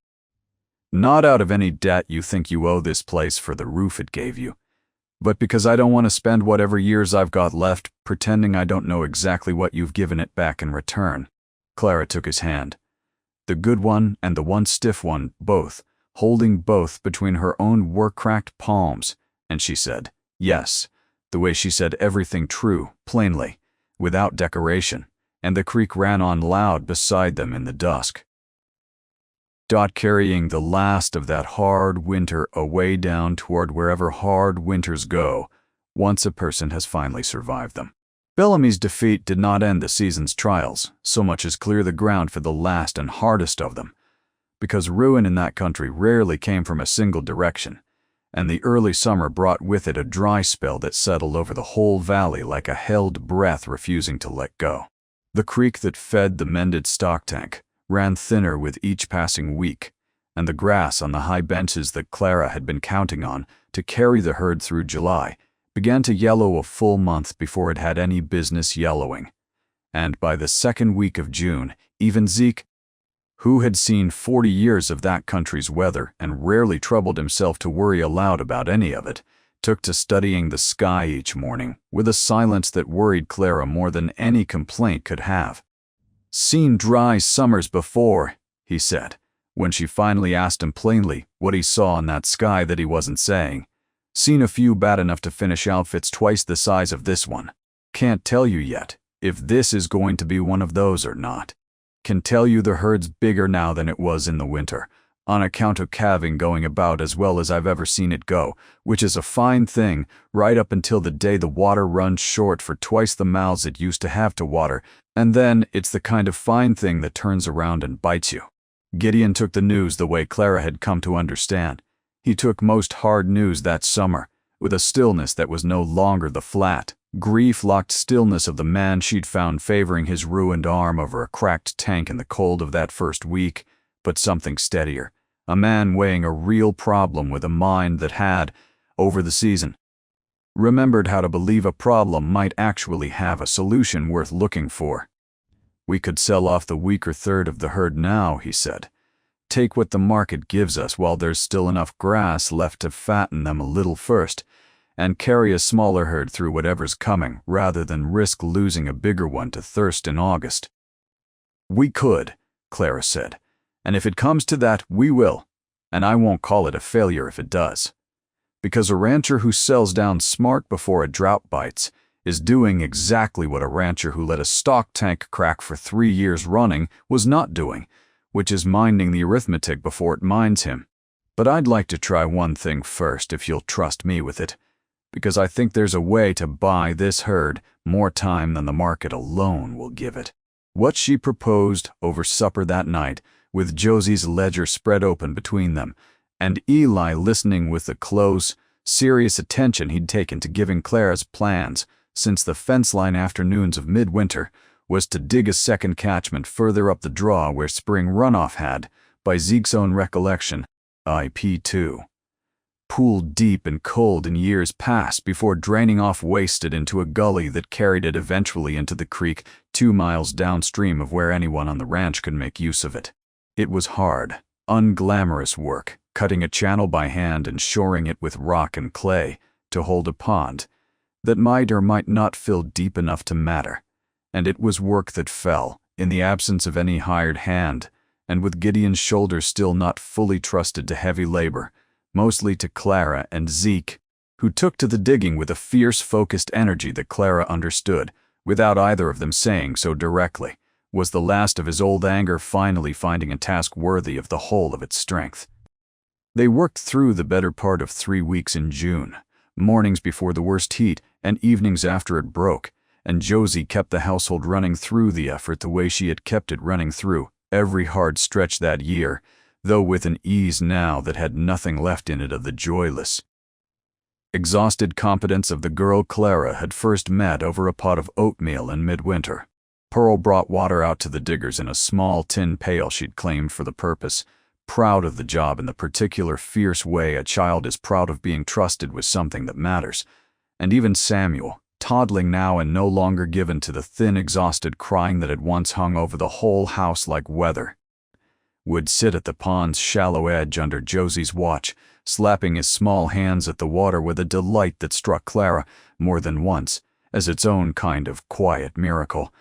Not out of any debt you think you owe this place for the roof it gave you, but because I don't want to spend whatever years I've got left pretending I don't know exactly what you've given it back in return." Clara took his hand, the good one and the one stiff one, both, holding both between her own work-cracked palms, and she said, yes, the way she said everything true, plainly, without decoration, and the creek ran on loud beside them in the dusk, carrying the last of that hard winter away down toward wherever hard winters go, once a person has finally survived them. Bellamy's defeat did not end the season's trials, so much as clear the ground for the last and hardest of them, because ruin in that country rarely came from a single direction, and the early summer brought with it a dry spell that settled over the whole valley like a held breath refusing to let go. The creek that fed the mended stock tank ran thinner with each passing week, and the grass on the high benches that Clara had been counting on to carry the herd through July began to yellow a full month before it had any business yellowing. And by the second week of June, even Zeke, who had seen 40 years of that country's weather and rarely troubled himself to worry aloud about any of it, took to studying the sky each morning with a silence that worried Clara more than any complaint could have. "Seen dry summers before," he said, when she finally asked him plainly what he saw in that sky that he wasn't saying. "Seen a few bad enough to finish outfits twice the size of this one. Can't tell you yet if this is going to be one of those or not. Can tell you the herd's bigger now than it was in the winter, on account of calving going about as well as I've ever seen it go, which is a fine thing right up until the day the water runs short for twice the mouths it used to have to water, and then it's the kind of fine thing that turns around and bites you." Gideon took the news the way Clara had come to understand. He took most hard news that summer, with a stillness that was no longer the flat, grief-locked stillness of the man she'd found favoring his ruined arm over a cracked tank in the cold of that first week, but something steadier, a man weighing a real problem with a mind that had, over the season, remembered how to believe a problem might actually have a solution worth looking for. "We could sell off the weaker third of the herd now," he said. "Take what the market gives us while there's still enough grass left to fatten them a little first, and carry a smaller herd through whatever's coming rather than risk losing a bigger one to thirst in August." "We could," Clara said, And if it comes to that, we will. And I won't call it a failure if it does. Because a rancher who sells down smart before a drought bites is doing exactly what a rancher who let a stock tank crack for 3 years running was not doing, which is minding the arithmetic before it minds him. But I'd like to try one thing first, if you'll trust me with it, because I think there's a way to buy this herd more time than the market alone will give it. What she proposed over supper that night, with Josie's ledger spread open between them, and Eli listening with the close, serious attention he'd taken to giving Clara's plans since the fence-line afternoons of midwinter, was to dig a second catchment further up the draw where spring runoff had, by Zeke's own recollection, IP2. Pooled deep and cold in years past before draining off wasted into a gully that carried it eventually into the creek 2 miles downstream of where anyone on the ranch could make use of it. It was hard, unglamorous work, cutting a channel by hand and shoring it with rock and clay to hold a pond that might or might not fill deep enough to matter. And it was work that fell, in the absence of any hired hand, and with Gideon's shoulders still not fully trusted to heavy labor, mostly to Clara and Zeke, who took to the digging with a fierce, focused energy that Clara understood, without either of them saying so directly, was the last of his old anger finally finding a task worthy of the whole of its strength. They worked through the better part of 3 weeks in June, mornings before the worst heat and evenings after it broke, and Josie kept the household running through the effort the way she had kept it running through every hard stretch that year, though with an ease now that had nothing left in it of the joyless, exhausted competence of the girl Clara had first met over a pot of oatmeal in midwinter. Pearl brought water out to the diggers in a small tin pail she'd claimed for the purpose, proud of the job in the particular fierce way a child is proud of being trusted with something that matters. And even Samuel, toddling now and no longer given to the thin, exhausted crying that had once hung over the whole house like weather, would sit at the pond's shallow edge under Josie's watch, slapping his small hands at the water with a delight that struck Clara more than once as its own kind of quiet miracle.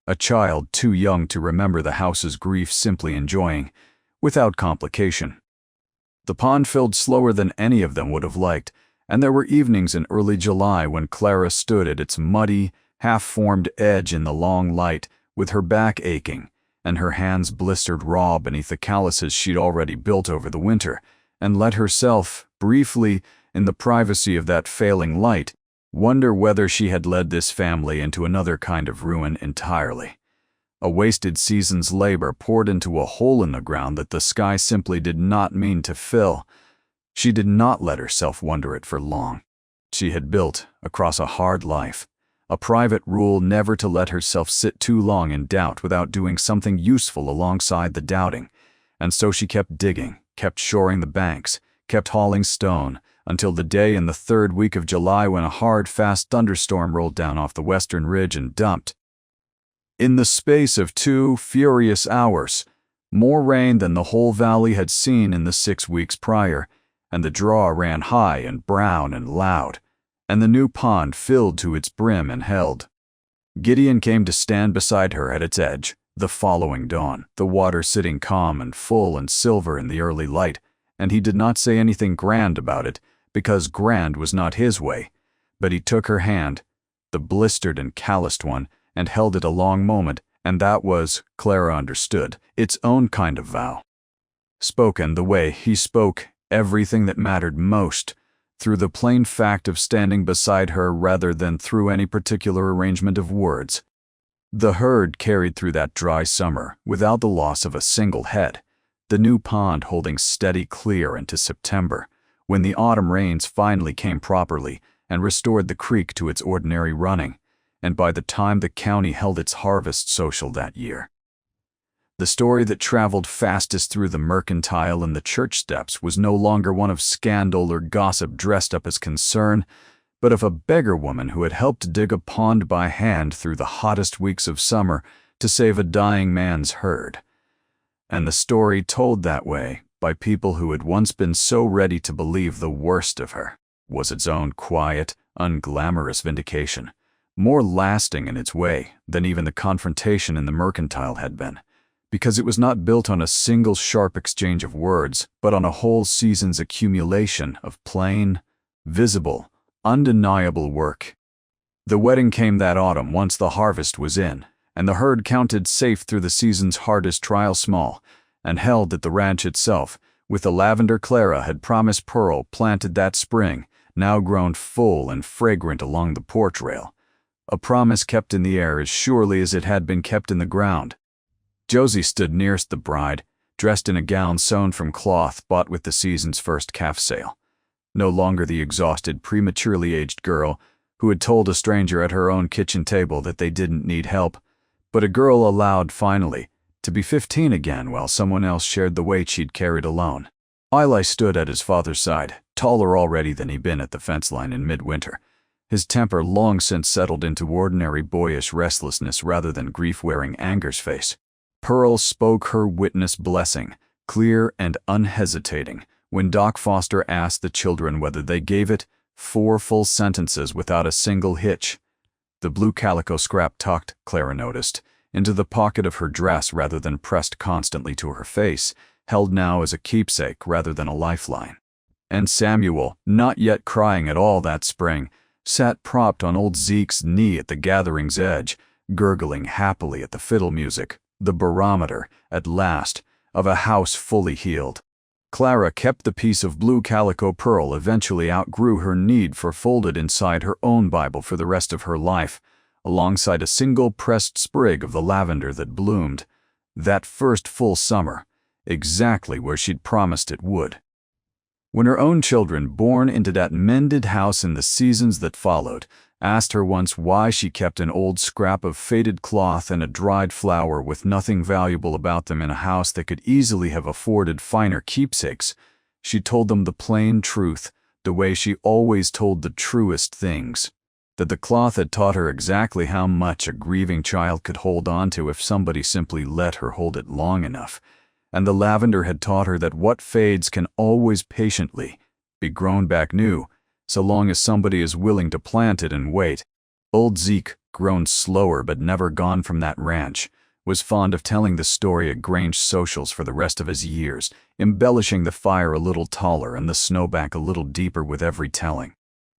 A child too young to remember the house's grief, simply enjoying, without complication. The pond filled slower than any of them would have liked, and there were evenings in early July when Clara stood at its muddy, half-formed edge in the long light, with her back aching, and her hands blistered raw beneath the calluses she'd already built over the winter, and let herself, briefly, in the privacy of that failing light, wonder whether she had led this family into another kind of ruin entirely. A wasted season's labor poured into a hole in the ground that the sky simply did not mean to fill. She did not let herself wonder it for long. She had built, across a hard life, a private rule never to let herself sit too long in doubt without doing something useful alongside the doubting, and so she kept digging, kept shoring the banks, kept hauling stone, until the day in the 3rd week of July when a hard, fast thunderstorm rolled down off the western ridge and dumped, in the space of 2 furious hours, more rain than the whole valley had seen in the 6 weeks prior, and the draw ran high and brown and loud, and the new pond filled to its brim and held. Gideon came to stand beside her at its edge, the following dawn, the water sitting calm and full and silver in the early light, and he did not say anything grand about it, because grand was not his way, but he took her hand, the blistered and calloused one, and held it a long moment, and that was, Clara understood, its own kind of vow. Spoken the way he spoke everything that mattered most, through the plain fact of standing beside her rather than through any particular arrangement of words. The herd carried through that dry summer without the loss of a single head, the new pond holding steady clear into September, when the autumn rains finally came properly and restored the creek to its ordinary running, and by the time the county held its harvest social that year. The story that traveled fastest through the mercantile and the church steps was no longer one of scandal or gossip dressed up as concern, but of a beggar woman who had helped dig a pond by hand through the hottest weeks of summer to save a dying man's herd. And the story told that way by people who had once been so ready to believe the worst of her was its own quiet, unglamorous vindication, more lasting in its way than even the confrontation in the mercantile had been, because it was not built on a single sharp exchange of words, but on a whole season's accumulation of plain, visible, undeniable work. The wedding came that autumn once the harvest was in, and the herd counted safe through the season's hardest trial small, and held at the ranch itself, with the lavender Clara had promised Pearl planted that spring, now grown full and fragrant along the porch rail. A promise kept in the air as surely as it had been kept in the ground. Josie stood nearest the bride, dressed in a gown sewn from cloth bought with the season's first calf sale. No longer the exhausted, prematurely aged girl who had told a stranger at her own kitchen table that they didn't need help, but a girl allowed, finally, to be 15 again while someone else shared the weight she'd carried alone. Eli stood at his father's side, taller already than he'd been at the fence line in midwinter, his temper long since settled into ordinary boyish restlessness rather than grief-wearing anger's face. Pearl spoke her witness blessing, clear and unhesitating, when Doc Foster asked the children whether they gave it 4 full sentences without a single hitch. The blue calico scrap tucked, Clara noticed, into the pocket of her dress rather than pressed constantly to her face, held now as a keepsake rather than a lifeline. And Samuel, not yet crying at all that spring, sat propped on old Zeke's knee at the gathering's edge, gurgling happily at the fiddle music, the barometer, at last, of a house fully healed. Clara kept the piece of blue calico Pearl eventually outgrew her need for folded inside her own Bible for the rest of her life, alongside a single pressed sprig of the lavender that bloomed, that first full summer, exactly where she'd promised it would. When her own children, born into that mended house in the seasons that followed, asked her once why she kept an old scrap of faded cloth and a dried flower with nothing valuable about them in a house that could easily have afforded finer keepsakes, she told them the plain truth, the way she always told the truest things, that the cloth had taught her exactly how much a grieving child could hold on to if somebody simply let her hold it long enough, and the lavender had taught her that what fades can always patiently be grown back new, so long as somebody is willing to plant it and wait. Old Zeke, grown slower but never gone from that ranch, was fond of telling the story at Grange socials for the rest of his years, embellishing the fire a little taller and the snowbank a little deeper with every telling.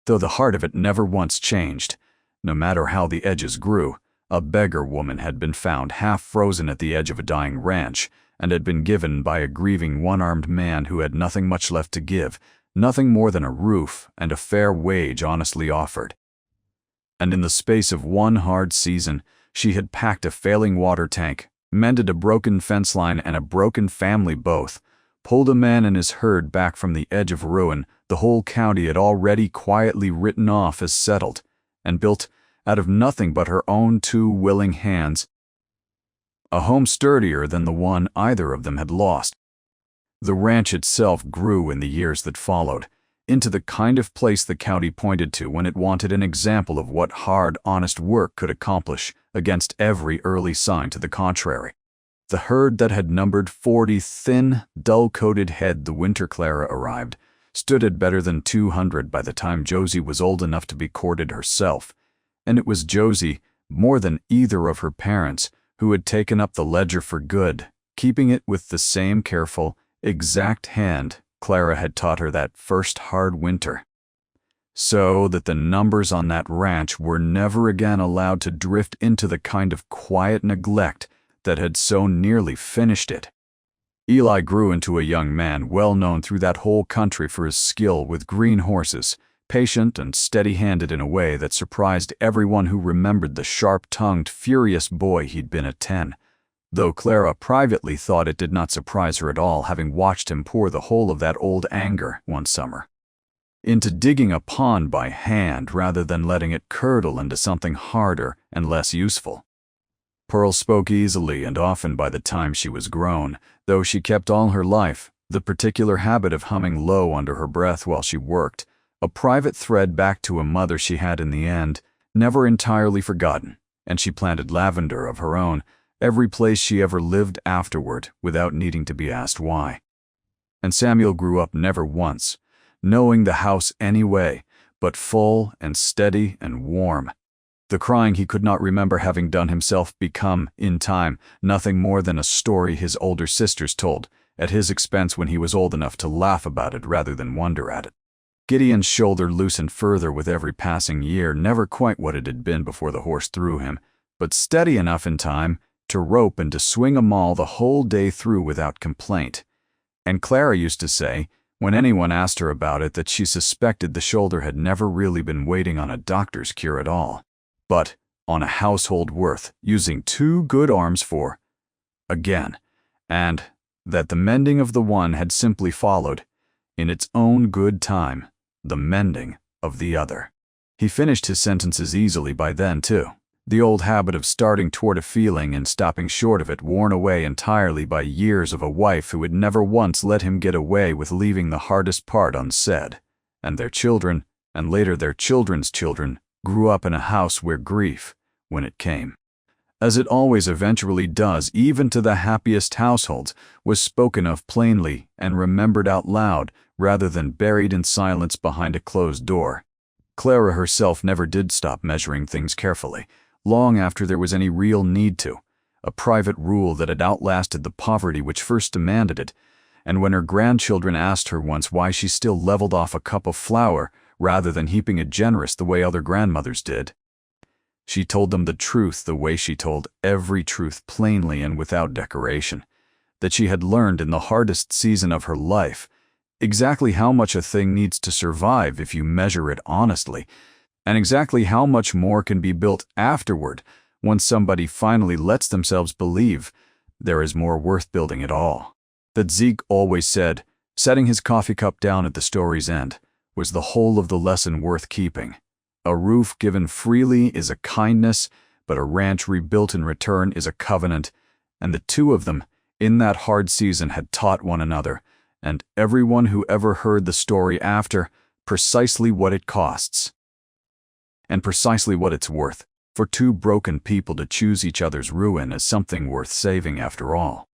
Though the heart of it never once changed, no matter how the edges grew, a beggar woman had been found half frozen at the edge of a dying ranch, and had been given by a grieving one-armed man who had nothing much left to give, nothing more than a roof and a fair wage honestly offered. And in the space of one hard season, she had packed a failing water tank, mended a broken fence line and a broken family both, pulled a man and his herd back from the edge of ruin the whole county had already quietly written off as settled, and built, out of nothing but her own 2 willing hands, a home sturdier than the one either of them had lost. The ranch itself grew in the years that followed, into the kind of place the county pointed to when it wanted an example of what hard, honest work could accomplish against every early sign to the contrary. The herd that had numbered 40 thin, dull-coated head the winter Clara arrived, stood at better than 200 by the time Josie was old enough to be courted herself, and it was Josie, more than either of her parents, who had taken up the ledger for good, keeping it with the same careful, exact hand Clara had taught her that first hard winter. So that the numbers on that ranch were never again allowed to drift into the kind of quiet neglect that had so nearly finished it. Eli grew into a young man well known through that whole country for his skill with green horses, patient and steady-handed in a way that surprised everyone who remembered the sharp-tongued, furious boy he'd been at 10, though Clara privately thought it did not surprise her at all, having watched him pour the whole of that old anger one summer into digging a pond by hand rather than letting it curdle into something harder and less useful. Pearl spoke easily and often by the time she was grown, though she kept all her life the particular habit of humming low under her breath while she worked, a private thread back to a mother she had in the end, never entirely forgotten, and she planted lavender of her own every place she ever lived afterward without needing to be asked why. And Samuel grew up never once, knowing the house anyway, but full and steady and warm, The crying he could not remember having done himself become, in time, nothing more than a story his older sisters told, at his expense when he was old enough to laugh about it rather than wonder at it. Gideon's shoulder loosened further with every passing year, never quite what it had been before the horse threw him, but steady enough in time to rope and to swing a maul the whole day through without complaint. And Clara used to say, when anyone asked her about it, that she suspected the shoulder had never really been waiting on a doctor's cure at all, but on a household worth using 2 good arms for, again, and that the mending of the one had simply followed, in its own good time, the mending of the other. He finished his sentences easily by then, too. The old habit of starting toward a feeling and stopping short of it worn away entirely by years of a wife who had never once let him get away with leaving the hardest part unsaid. And their children, and later their children's children, grew up in a house where grief, when it came, as it always eventually does even to the happiest households, was spoken of plainly and remembered out loud rather than buried in silence behind a closed door. Clara herself never did stop measuring things carefully, long after there was any real need to, a private rule that had outlasted the poverty which first demanded it, and when her grandchildren asked her once why she still leveled off a cup of flour rather than heaping it generous the way other grandmothers did, she told them the truth the way she told every truth plainly and without decoration, that she had learned in the hardest season of her life exactly how much a thing needs to survive if you measure it honestly, and exactly how much more can be built afterward once somebody finally lets themselves believe there is more worth building at all. That Zeke always said, setting his coffee cup down at the story's end, was the whole of the lesson worth keeping. A roof given freely is a kindness, but a ranch rebuilt in return is a covenant, and the two of them, in that hard season, had taught one another, and everyone who ever heard the story after, precisely what it costs, and precisely what it's worth, for 2 broken people to choose each other's ruin as something worth saving after all.